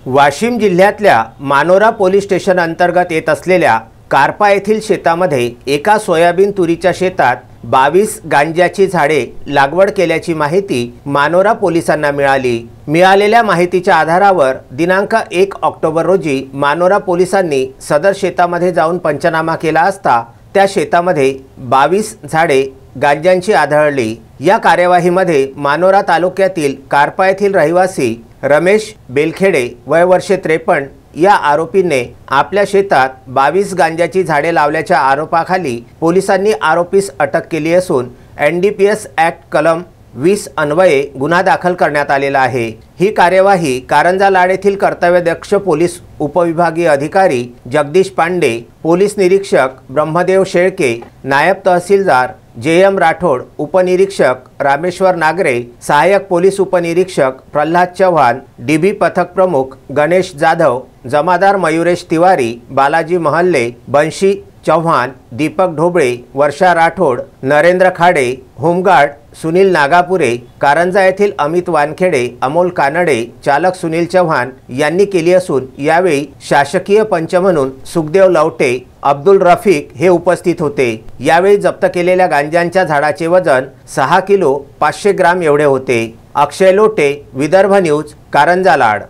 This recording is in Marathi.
वाशिम जिल्ह्यातल्या मानोरा पोलीस स्टेशन अंतर्गत येत असलेल्या कारपा येथील शेतामध्ये एका सोयाबीन तुरीच्या शेतात 22 गांजाची झाडे लागवड केल्याची माहिती मानोरा पोलिसांना मिळाली। मिळालेल्या माहितीच्या आधारावर दिनांक 1 ऑक्टोबर रोजी मानोरा पोलिसांनी सदर शेतामध्ये जाऊन पंचनामा केला असता त्या शेतामध्ये 22 झाडे गांजांची आढळली। या कार्यवाहीमध्ये मानोरा तालुक्यातील कारपा येथील रहिवासी रमेश बेलखेडे वय वर्षे 53 या आरोपीने आपल्या शेतात 22 गांजाची झाडे लावल्याच्या आरोपाखाली पोलिसांनी आरोपीस अटक केली असून NDPS ॲक्ट कलम 20 अन्वये गुन्हा दाखल करण्यात आलेला आहे। ही कार्यवाही कारंजा लाड येथील कर्तव्यदक्ष पोलीस उपविभागीय अधिकारी जगदीश पांडे, पोलीस निरीक्षक ब्रह्मदेव शेळके, नायब तहसीलदार JM राठोड, उपनिरीक्षक रामेश्वर नागरे, सहाय्यक पोलीस उपनिरीक्षक प्रल्हाद चव्हाण, DB पथक प्रमुख गणेश जाधव, जमादार मयुरेश तिवारी, बालाजी महल्ले, बंशी चव्हाण, दीपक ढोबळे, वर्षा राठोड, नरेंद्र खाडे, होमगार्ड सुनील नागापुरे, कारंजा येथील अमित वानखेडे, अमोल कानडे, चालक सुनील चव्हाण यांनी केली असून यावेळी शासकीय पंच म्हणून सुखदेव लवटे, अब्दुल रफीक हे उपस्थित होते। यावेळी जप्त केलेल्या गांजांच्या झाडाचे वजन 6 किलो 500 ग्राम एवढे होते। अक्षय लोटे, विदर्भ न्यूज, कारंजा लाड।